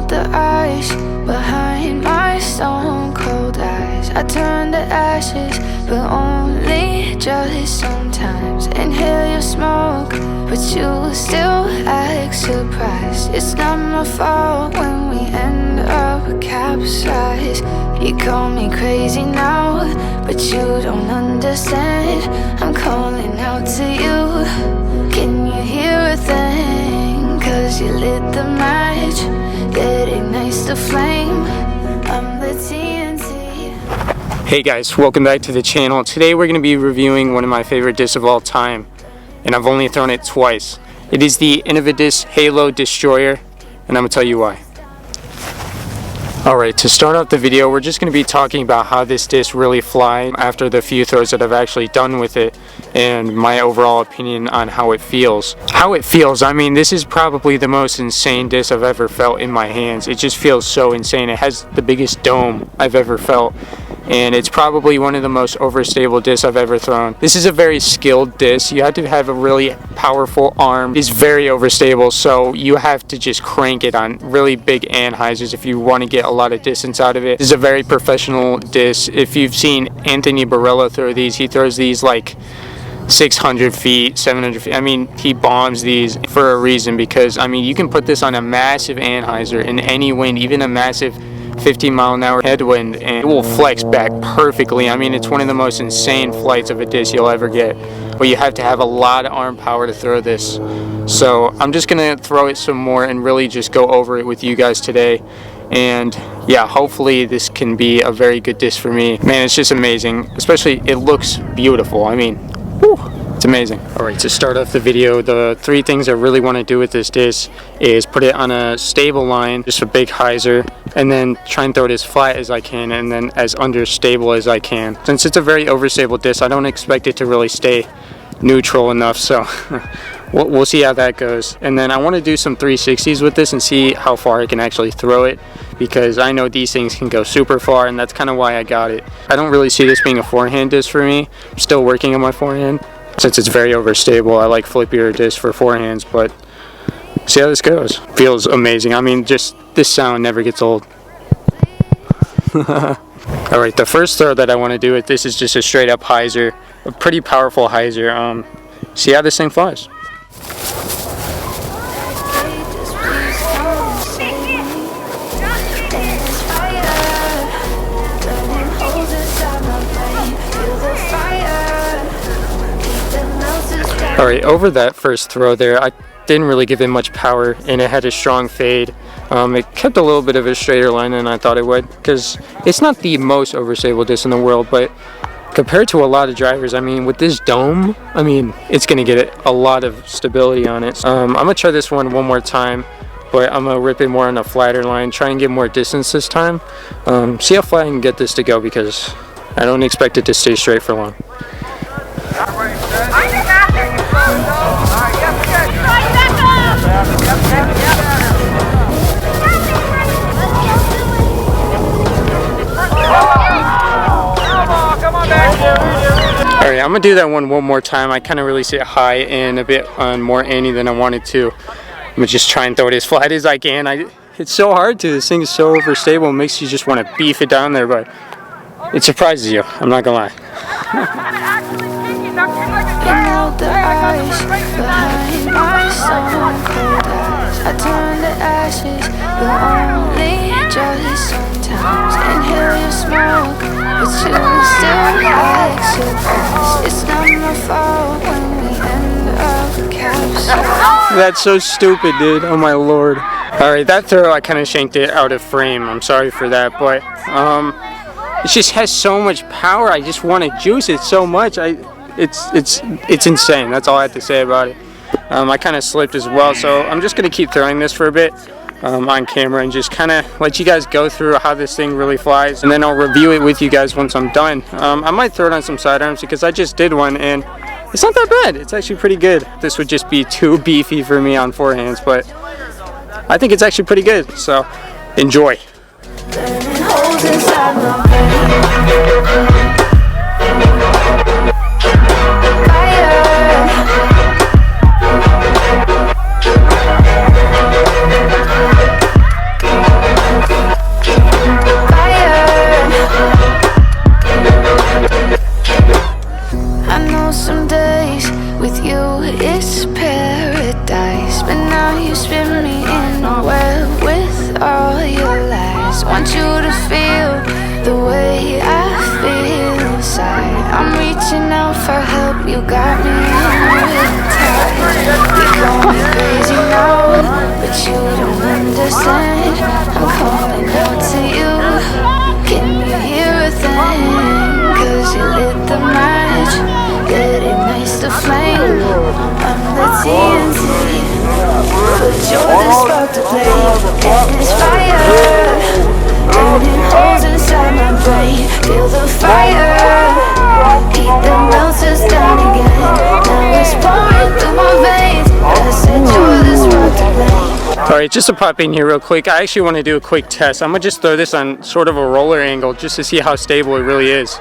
melt the ice behind my stone cold eyes. I turn to ashes, but only just sometimes. Inhale your smoke, but you still act surprised. It's not my fault when we end up capsized. You call me crazy now, but you don't understand. I'm calling out to you. Can you hear a thing? 'Cause you lit the match that ignites the flame. I'm the TNT. Hey guys, welcome back to the channel. Today we're going to be reviewing one of my favorite discs of all time, and I've only thrown it twice. It is the Innovidisc Halo Destroyer, and I'm going to tell you why. Alright, to start off the video, we're just going to be talking about how this disc really flies after the few throws that I've actually done with it, and my overall opinion on how it feels. How it feels, I mean, this is probably the most insane disc I've ever felt in my hands. It just feels so insane. It has the biggest dome I've ever felt, and it's probably one of the most overstable discs I've ever thrown. This is a very skilled disc. You have to have a really powerful arm. It's very overstable, so you have to just crank it on really big anhyders if you want to get a lot of distance out of it. This is a very professional disc. If you've seen Anthony Barella throw these, he throws these like 600 feet, 700 feet. I mean, he bombs these for a reason, because I mean, you can put this on a massive anhyzer in any wind, even a massive 50-mile-an-hour headwind, and it will flex back perfectly. I mean, it's one of the most insane flights of a disc you'll ever get, but you have to have a lot of arm power to throw this. So I'm just gonna throw it some more and really just go over it with you guys today. And yeah, hopefully this can be a very good disc for me. Man, it's just amazing. Especially, it looks beautiful. I mean, whew, it's amazing. Alright, to start off the video, the three things I really want to do with this disc is put it on a stable line, just a big hyzer, and then try and throw it as flat as I can, and then as understable as I can. Since it's a very overstable disc, I don't expect it to really stay neutral enough, so we'll see how that goes. And then I want to do some 360s with this and see how far I can actually throw it, because I know these things can go super far, and that's kind of why I got it. I don't really see this being a forehand disc for me. I'm still working on my forehand since it's very overstable. I like flippier discs for forehands, but see how this goes. Feels amazing. I mean, just this sound never gets old. Alright, the first throw that I want to do with this is just a straight up hyzer, a pretty powerful hyzer. See how this thing flies. Alright, over that first throw there, I didn't really give it much power, and it had a strong fade. It kept a little bit of a straighter line than I thought it would, because it's not the most overstable disc in the world, but compared to a lot of drivers, I mean, with this dome, I mean, it's going to get a lot of stability on it. I'm going to try this one more time, but I'm going to rip it more on a flatter line, try and get more distance this time. See how flat I can get this to go, because I don't expect it to stay straight for long. Alright, I'm gonna do that one more time. I kind of release it high and a bit on more anti than I wanted to. I'm gonna just try and throw it as flat as I can. It's so hard to. This thing is so overstable. It makes you just want to beef it down there, but it surprises you. I'm not gonna lie. I turn to ashes, but only just sometimes. Inhale your smoke, but you still act surprised. It's not my fault when we end up capsized. That's so stupid, dude. Oh my lord. Alright, that throw, I kind of shanked it out of frame. I'm sorry for that, but it just has so much power. I just want to juice it so much. It's insane. That's all I have to say about it. I kind of slipped as well, so I'm just going to keep throwing this for a bit on camera and just kind of let you guys go through how this thing really flies, and then I'll review it with you guys once I'm done. I might throw it on some sidearms, because I just did one and it's not that bad. It's actually pretty good. This would just be too beefy for me on forehands, but I think it's actually pretty good, so enjoy. some days with you it's paradise, but now you spin me in a web with all your lies. Want you to feel the way I feel inside. I'm reaching out for help, you got me hypnotized. You call me crazy now, but you don't understand. I'm calling out to you, can you hear a thing? Cause you lit the match, that ignites the flame. I'm the TNT, but you're the spark to play. And it's fire, burning holes inside my brain. Feel the fire, heat that melts us down again. Now it's pouring through my veins. I said you're the spark to play. Alright, just to pop in here real quick, I actually want to do a quick test. I'm going to just throw this on sort of a roller angle just to see how stable it really is.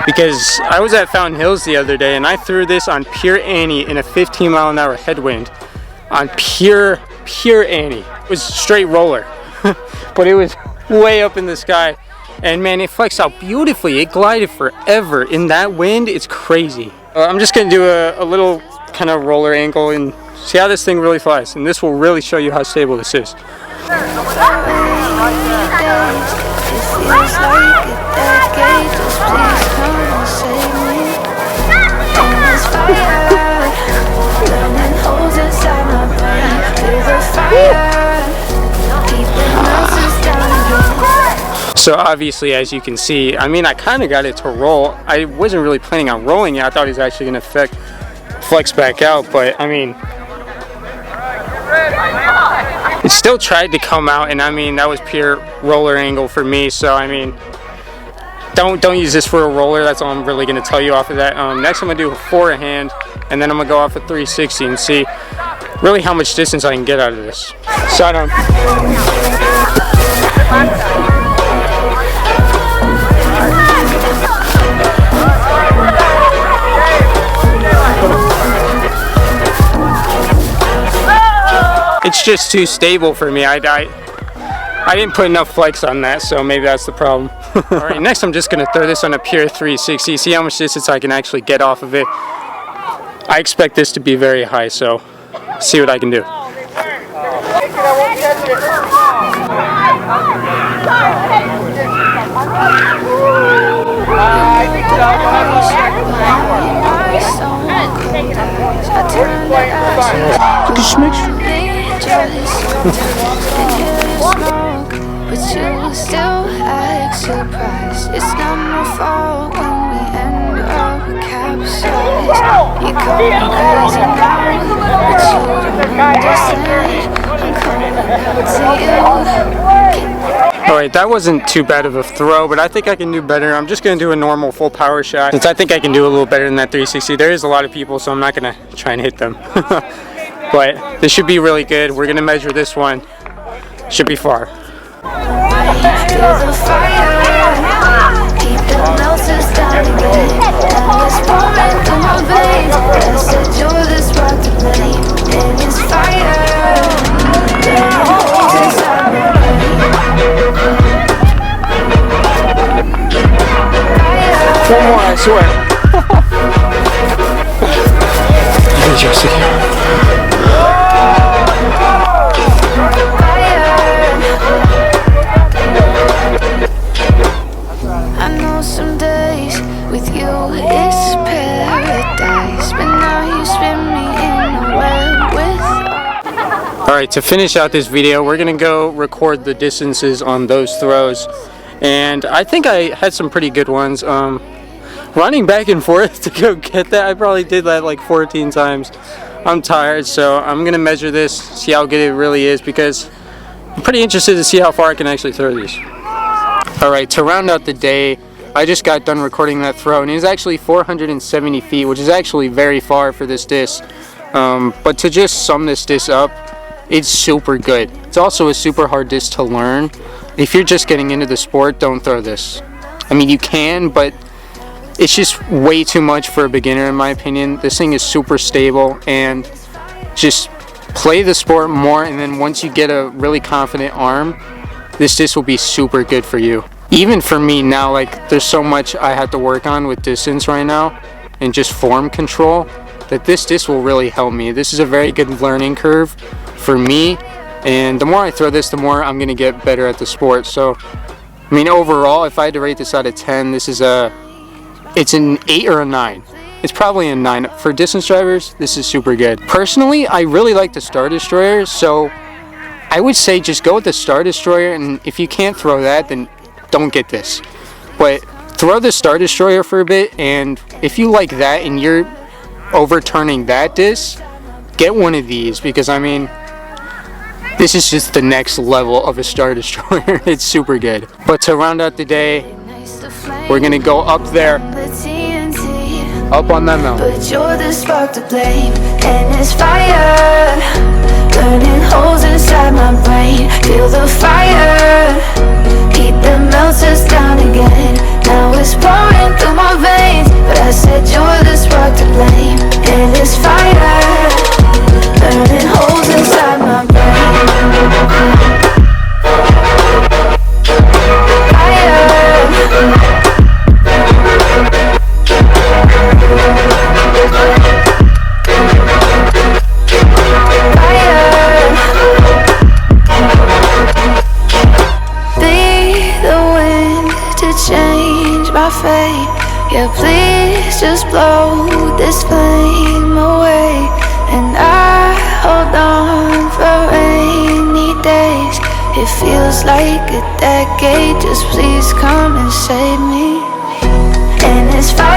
Because I was at Fountain Hills the other day and I threw this on pure Annie in a 15-mile-an-hour headwind. On pure Annie. It was straight roller. But it was way up in the sky. And man, it flexed out beautifully. It glided forever. In that wind, it's crazy. I'm just going to do a little kind of roller angle and see how this thing really flies. And this will really show you how stable this is. So obviously, as you can see, I mean, I kind of got it to roll. I wasn't really planning on rolling it. I thought it was actually going to flex back out, but I mean, it still tried to come out, and I mean, that was pure roller angle for me. So I mean, don't use this for a roller. That's all I'm really going to tell you off of that. Next I'm going to do a forehand, and then I'm going to go off a 360 and see really how much distance I can get out of this. Side on. It's just too stable for me. I didn't put enough flex on that, so maybe that's the problem. Alright, next I'm just going to throw this on a pure 360, see how much distance I can actually get off of it. I expect this to be very high, so see what I can do. But you still act surprised. It's not my fault when we end up capsized. You call me crazy now, but you don't understand. I'm coming out to you. Alright, that wasn't too bad of a throw, but I think I can do better. I'm just going to do a normal full power shot, since I think I can do a little better than that 360. There is a lot of people, so I'm not going to try and hit them. But this should be really good. We're going to measure this one. Should be far. One more, I swear. I know some days with you it's paradise, but now you spin me in a web with. Alright, to finish out this video, we're going to go record the distances on those throws. And I think I had some pretty good ones. Running back and forth to go get that, I probably did that like 14 times. I'm tired, so I'm going to measure this, see how good it really is, because I'm pretty interested to see how far I can actually throw these. Alright, to round out the day, I just got done recording that throw, and it was actually 470 feet, which is actually very far for this disc. But to just sum this disc up, it's super good. It's also a super hard disc to learn. If you're just getting into the sport, don't throw this. I mean, you can, but it's just way too much for a beginner in my opinion. This thing is super stable, and just play the sport more, and then once you get a really confident arm, this disc will be super good for you. even for me now, like there's so much I have to work on with distance right now and just form control, that this disc will really help me. This is a very good learning curve for me, and the more I throw this, the more I'm gonna get better at the sport. So I mean, overall, if I had to rate this out of 10, it's an 8 or a 9. It's probably a 9. For distance drivers, this is super good. Personally, I really like the Star Destroyer, so I would say just go with the Star Destroyer, and if you can't throw that, then don't get this. But throw the Star Destroyer for a bit, and if you like that and you're overturning that disc, get one of these, because I mean, this is just the next level of a Star Destroyer. It's super good. But to round out the day, we're gonna go up there, up on that mountain. But you're the spark to blame, and it's fire burning holes inside my brain. Feel the fire, heat that melts us down again. Now it's pouring through my veins, but I said you're the spark to blame, and it's fire burning holes inside my brain. Yeah, please just blow this flame away, and I hold on for rainy days. It feels like a decade, just please come and save me. And it's fine.